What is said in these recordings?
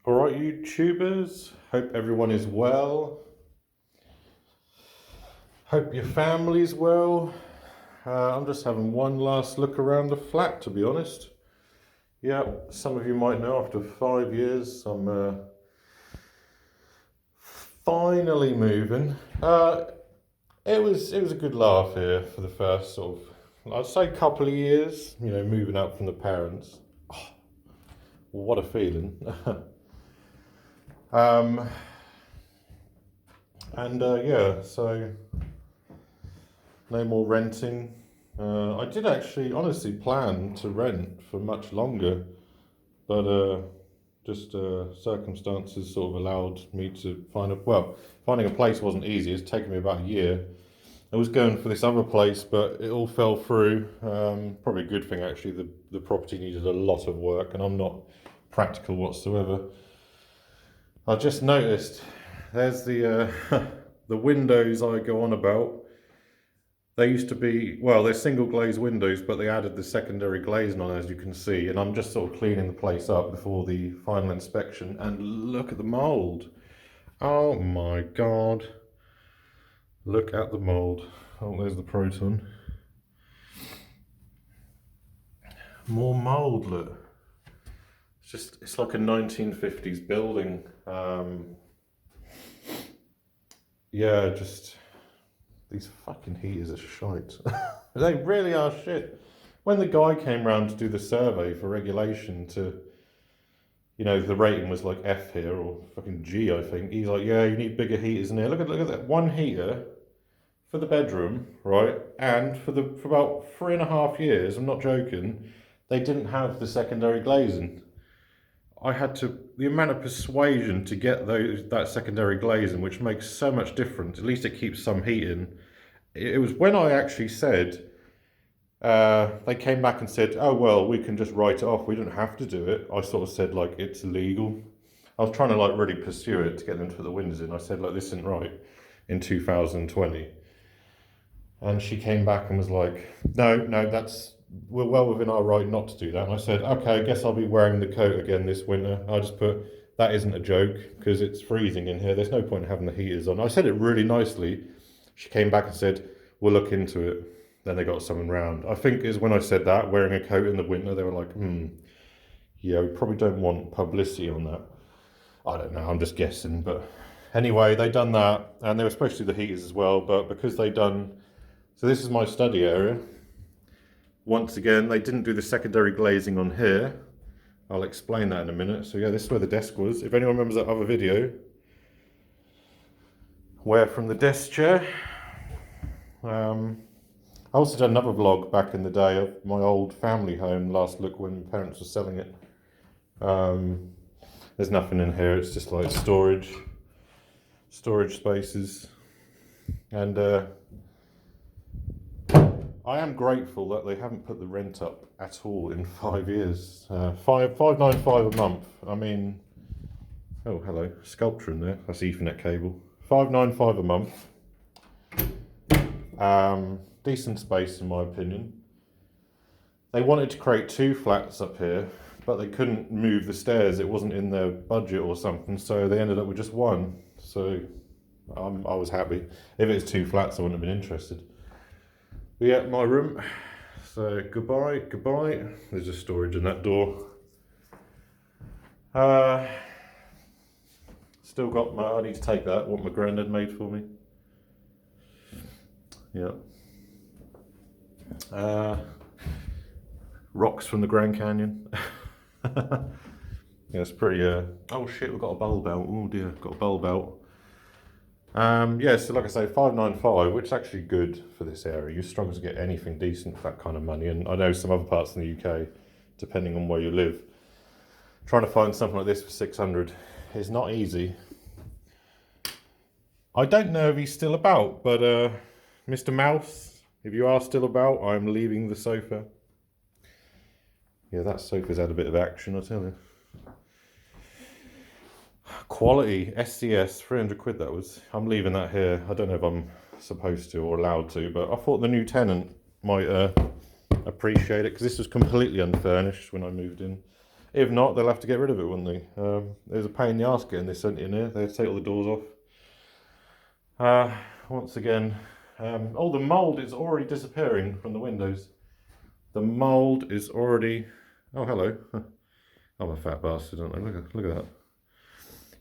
Alright, YouTubers, hope everyone is well. Hope your family's well. I'm just having one last look around the flat, to be honest. Yeah, some of you might know after 5 years I'm finally moving. It was a good laugh here for the first sort of, I'd say couple of years, moving out from the parents. Oh, what a feeling. Yeah, so no more renting. I did actually honestly plan to rent for much longer, but just circumstances sort of allowed me to finding a place wasn't easy. It's taken me about a year. I was going for this other place, but it all fell through. Probably a good thing actually. The property needed a lot of work, and I'm not practical whatsoever. I just noticed there's the the windows I go on about. They used to be, well, they're single glazed windows, but they added the secondary glazing on, as you can see. And I'm just sort of cleaning the place up before the final inspection. And look at the mould. Oh my God. Look at the mould. Oh, there's the proton. More mould, look. It's like a 1950s building. Yeah, just these fucking heaters are shite. They really are shit. When the guy came round to do the survey for regulation the rating was like F here or fucking G, I think. He's like, yeah, you need bigger heaters in here. Look at that one heater for the bedroom, right? And for about 3.5 years, I'm not joking, they didn't have the secondary glazing. The amount of persuasion to get that secondary glazing, which makes so much difference. At least it keeps some heat in. It was when I actually said, they came back and said, oh, well, we can just write it off. We don't have to do it. I sort of said, like, it's illegal. I was trying to, like, really pursue it to get them to put the windows in. I said, like, this isn't right in 2020. And she came back and was like, no, we're well within our right not to do that. And I said, okay, I guess I'll be wearing the coat again this winter. I just put, that isn't a joke, because it's freezing in here. There's no point in having the heaters on. I said it really nicely. She came back and said, we'll look into it. Then they got someone round. I think is when I said that, wearing a coat in the winter, they were like, yeah, we probably don't want publicity on that. I don't know, I'm just guessing. But anyway, they done that, and they were supposed to do the heaters as well, but because they done, so this is my study area. Once again, they didn't do the secondary glazing on here. I'll explain that in a minute. So yeah, this is where the desk was. If anyone remembers that other video, where from the desk chair. I also did another vlog back in the day of my old family home, last look when my parents were selling it. There's nothing in here, it's just like storage spaces. And I am grateful that they haven't put the rent up at all in 5 years. $5.95 a month. I mean, oh hello, sculpture in there. That's Ethernet cable. $5.95 a month. Decent space in my opinion. They wanted to create 2 flats up here, but they couldn't move the stairs. It wasn't in their budget or something, so they ended up with just 1. So I was happy. If it was 2 flats, I wouldn't have been interested. But yeah, my room. So goodbye. There's just storage in that door. Still got I need to take that, what my granddad made for me. Yeah. Rocks from the Grand Canyon. Yeah, it's pretty, oh shit, we've got a bulb out. Oh dear, got a bulb out. Yeah, so like I say, $5.95, which is actually good for this area. You struggle to get anything decent for that kind of money. And I know some other parts in the UK, depending on where you live, trying to find something like this for $600 is not easy. I don't know if he's still about, but Mr. Mouse, if you are still about, I'm leaving the sofa. Yeah, that sofa's had a bit of action, I tell you. Quality, SCS, 300 quid that was. I'm leaving that here. I don't know if I'm supposed to or allowed to, but I thought the new tenant might appreciate it, because this was completely unfurnished when I moved in. If not, they'll have to get rid of it, wouldn't they? There's a pain in the arse getting this sent in here. They have to take all the doors off. Once again, all the mould is already disappearing from the windows. The mould is already... Oh, hello. I'm a fat bastard, aren't I? Look at that.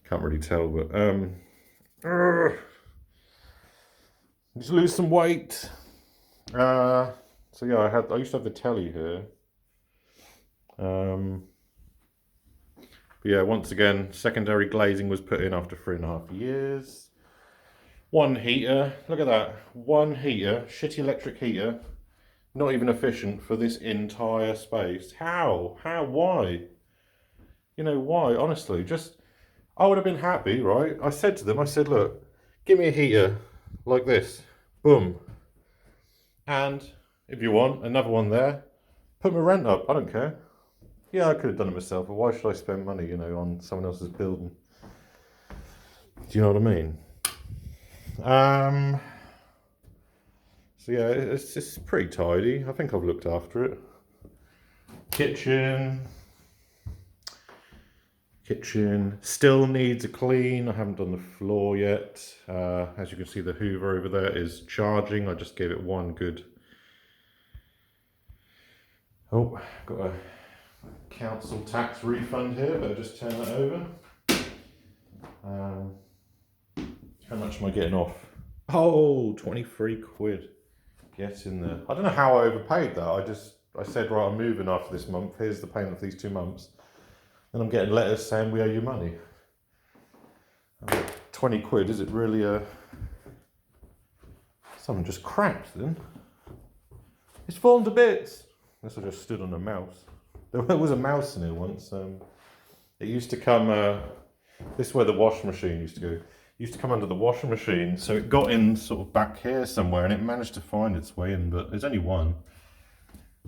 Can't really tell, but... Just lose some weight. So yeah, I used to have the telly here. But yeah, once again, secondary glazing was put in after 3.5 years. One heater, look at that. One heater, shitty electric heater. Not even efficient for this entire space. How? Why? You know, why? Honestly, I would have been happy, right? I said to them, look, give me a heater like this. Boom. And if you want another one there, put my rent up. I don't care. Yeah, I could have done it myself, but why should I spend money, you know, on someone else's building? Do you know what I mean? So yeah, it's pretty tidy. I think I've looked after it. Kitchen still needs a clean. I haven't done the floor yet. As you can see, the Hoover over there is charging. I just gave it one good... Oh, got a council tax refund here, but I'll just turn that over. How much am I getting off? Oh, 23 quid. Get in there. I don't know how I overpaid that. I said, right, I'm moving after this month. Here's the payment for these 2 months. And I'm getting letters saying we owe you money. 20 quid, is it really something just cracked then? It's fallen to bits. Unless I just stood on a mouse. There was a mouse in here once. It used to come, this is where the washing machine used to go. It used to come under the washing machine, so it got in sort of back here somewhere and it managed to find its way in, but there's only one.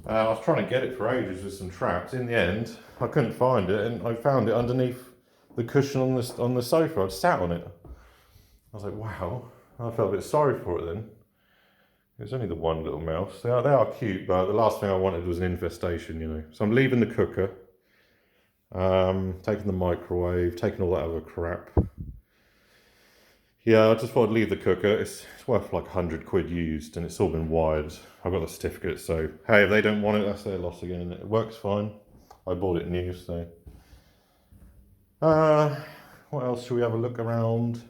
I was trying to get it for ages with some traps. In the end, I couldn't find it, and I found it underneath the cushion on the sofa. I'd sat on it. I was like, wow. I felt a bit sorry for it then. It was only the one little mouse. They are cute, but the last thing I wanted was an infestation, you know. So I'm leaving the cooker, taking the microwave, taking all that other crap. Yeah, I just thought I'd leave the cooker. It's worth like 100 quid used, and it's all been wired. I've got the certificate, so hey, if they don't want it, that's their loss again, and it works fine. I bought it new, so. What else should we have a look around?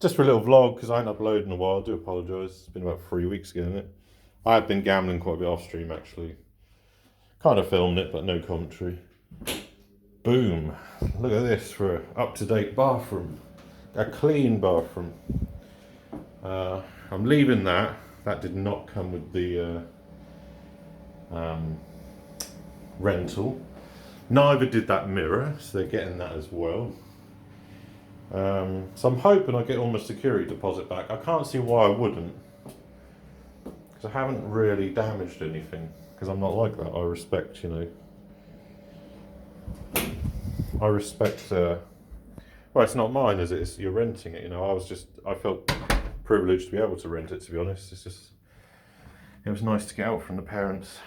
Just for a little vlog, because I ain't uploaded in a while. I do apologise. It's been about 3 weeks ago, isn't it? I have been gambling quite a bit off stream, actually. Kind of filmed it, but no commentary. Boom. Look at this for an up-to-date bathroom. A clean bathroom. I'm leaving that. That did not come with the rental. Neither did that mirror, so they're getting that as well. So I'm hoping I get all my security deposit back. I can't see why I wouldn't, because I haven't really damaged anything, because I'm not like that. I respect, you know, well, it's not mine, is it? You're renting it, you know. I felt privileged to be able to rent it, to be honest. It was nice to get out from the parents.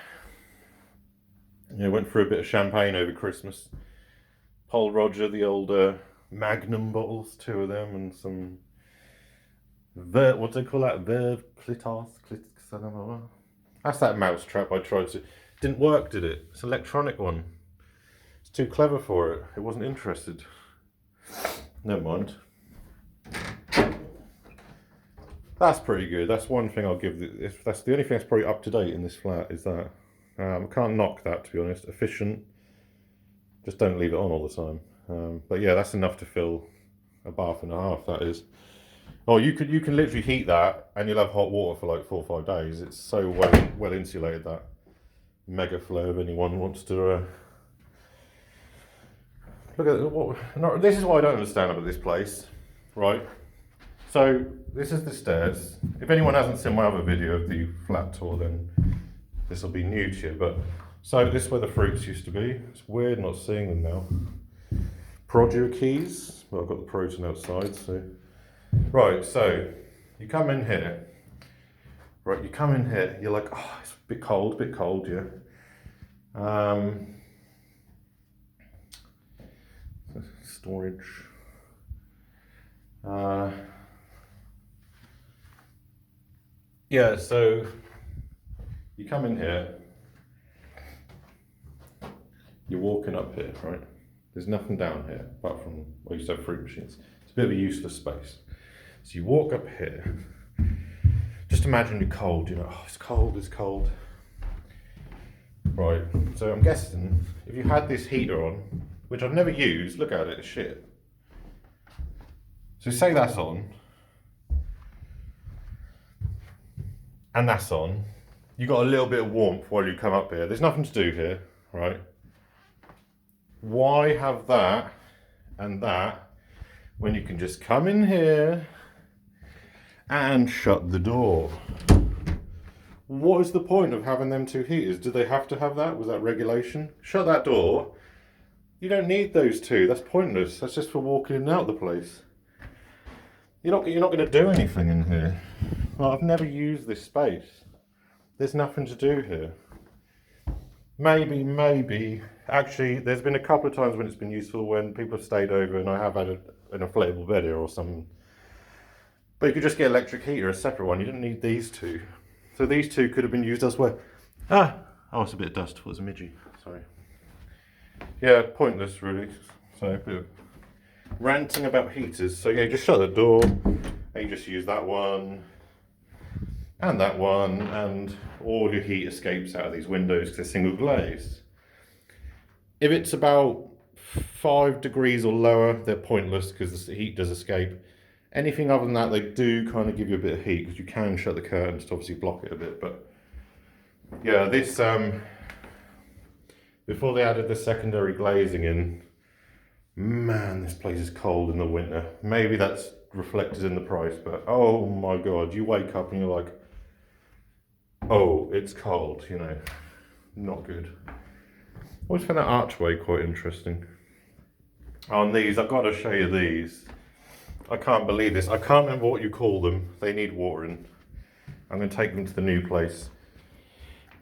Yeah, went through a bit of champagne over Christmas. Paul Roger, the old Magnum bottles, 2 of them, and some what do they call that? Verve Clitos. That's that mouse trap I tried to. Didn't work, did it? It's an electronic one. It's too clever for it. It wasn't interested. Never mind. That's pretty good. That's one thing I'll give. That's the only thing that's probably up to date in this flat, is that. I can't knock that, to be honest. Efficient. Just don't leave it on all the time. But yeah, that's enough to fill a bath and a half, that is. Oh, you can literally heat that and you'll have hot water for like 4 or 5 days. It's so well insulated, that mega flow, if anyone wants to look at what. No, this is what I don't understand about this place, right? So this is the stairs. If anyone hasn't seen my other video of the flat tour, then this will be new to you. But so this is where the fruits used to be. It's weird not seeing them now. Produce keys. Well, I've got the protein outside, so. Right, so you come in here. Right, you come in here. You're like, oh, it's a bit cold, yeah. storage. Yeah, so you come in here, you're walking up here, right? There's nothing down here apart from, well, you used to have fruit machines. It's a bit of a useless space. So you walk up here, just imagine you're cold, you know, oh, it's cold, it's cold. Right, so I'm guessing if you had this heater on, which I've never used, look at it, it's shit. So say that's on, and that's on, you got a little bit of warmth while you come up here. There's nothing to do here, right? Why have that and that when you can just come in here and shut the door? What is the point of having them two heaters? Do they have to have that? Was that regulation? Shut that door. You don't need those two. That's pointless. That's just for walking in and out of the place. You're not going to do anything in here. Well, I've never used this space. There's nothing to do here. Maybe. Actually, there's been a couple of times when it's been useful when people have stayed over and I have had an inflatable bed here or something. But you could just get an electric heater, a separate one. You didn't need these two. So these two could have been used elsewhere. Oh, it's a bit of dust. It was a midgie. Sorry. Yeah, pointless really. So a bit of ranting about heaters. So yeah, just shut the door and you just use that one and that one, and all your heat escapes out of these windows because they're single glazed. If it's about 5 degrees or lower, they're pointless because the heat does escape. Anything other than that, they do kind of give you a bit of heat because you can shut the curtains to obviously block it a bit. But yeah, this before they added the secondary glazing in, man, this place is cold in the winter. Maybe that's reflected in the price, but oh my god, you wake up and you're like, oh, it's cold, you know, not good. I always found that archway quite interesting. On these, I've got to show you these. I can't believe this. I can't remember what you call them. They need watering. I'm going to take them to the new place.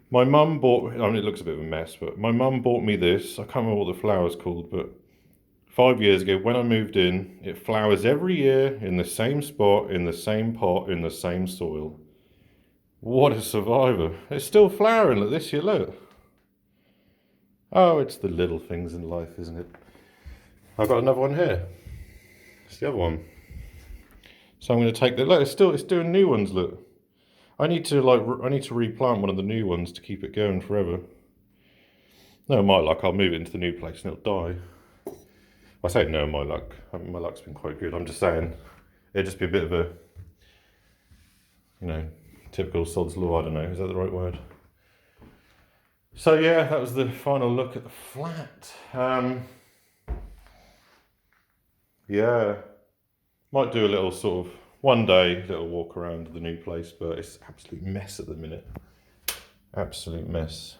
My mum bought, I mean, it looks a bit of a mess, but my mum bought me this. I can't remember what the flower's called, but 5 years ago when I moved in, it flowers every year in the same spot, in the same pot, in the same soil. What a survivor. It's still flowering like this year, look. Oh, it's the little things in life, isn't it? I've got another one here. It's the other one. So I'm going to take the, look, it's doing new ones, look. I need to replant one of the new ones to keep it going forever. No, my luck, I'll move it into the new place and it'll die. I say no, my luck. My luck's been quite good. I'm just saying, it'd just be a bit of a, you know, typical sod's law, I don't know. Is that the right word? So yeah, that was the final look at the flat. Yeah, might do a little sort of, one day, little walk around the new place, but it's an absolute mess at the minute. Absolute mess.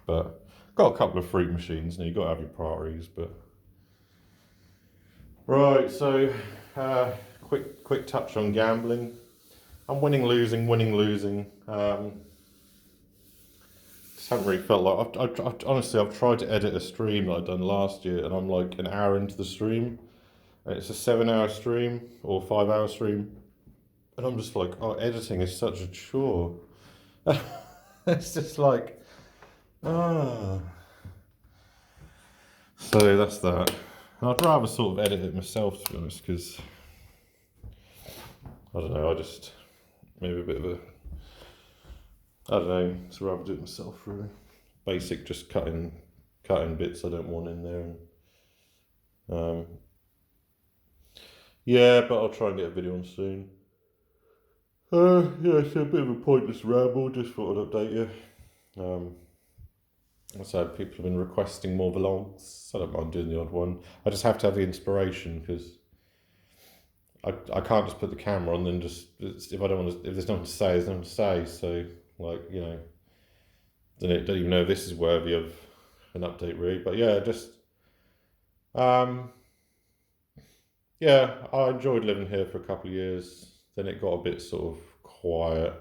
But got a couple of fruit machines, and you've got to have your priorities, but. Right, so quick touch on gambling. I'm winning, losing. Just haven't really felt like, honestly, I've tried to edit a stream that I'd done last year, and I'm like an hour into the stream, and it's a 7-hour stream, or 5-hour stream, and I'm just like, oh, editing is such a chore. It's just like, ah. So that's that. I'd rather sort of edit it myself, to be honest, because, I don't know, I just, maybe a bit of a, I don't know, so rather do it myself, really. Basic, just cutting bits I don't want in there. Yeah, but I'll try and get a video on soon. Yeah, so a bit of a pointless ramble, just thought I'd update you. So people have been requesting more vlogs. I don't mind doing the odd one. I just have to have the inspiration because I can't just put the camera on and just, if I don't want to, if there's nothing to say, there's nothing to say. So like, you know, don't even know if this is worthy of an update really. But yeah, just yeah, I enjoyed living here for a couple of years. Then it got a bit sort of quiet.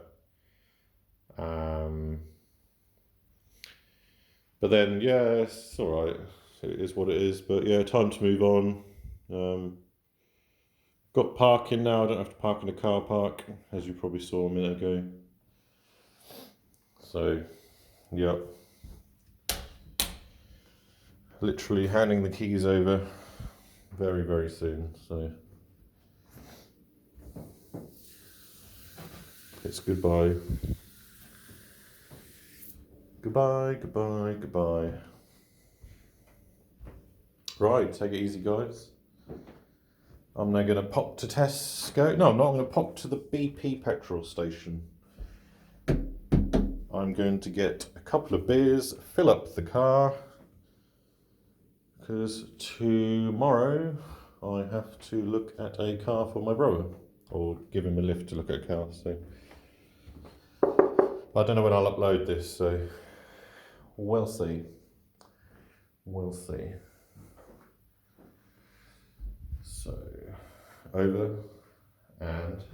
But then, yeah, it's all right. It is what it is. But yeah, time to move on. Got parking now. I don't have to park in a car park, as you probably saw a minute ago. So, yep. Literally handing the keys over very, very soon. So, it's goodbye. Goodbye, goodbye, goodbye. Right, take it easy, guys. I'm now going to pop to Tesco. No, I'm not. I'm going to pop to the BP petrol station. I'm going to get a couple of beers, fill up the car, because tomorrow I have to look at a car for my brother, or give him a lift to look at a car. So I don't know when I'll upload this, so we'll see. We'll see. So, over and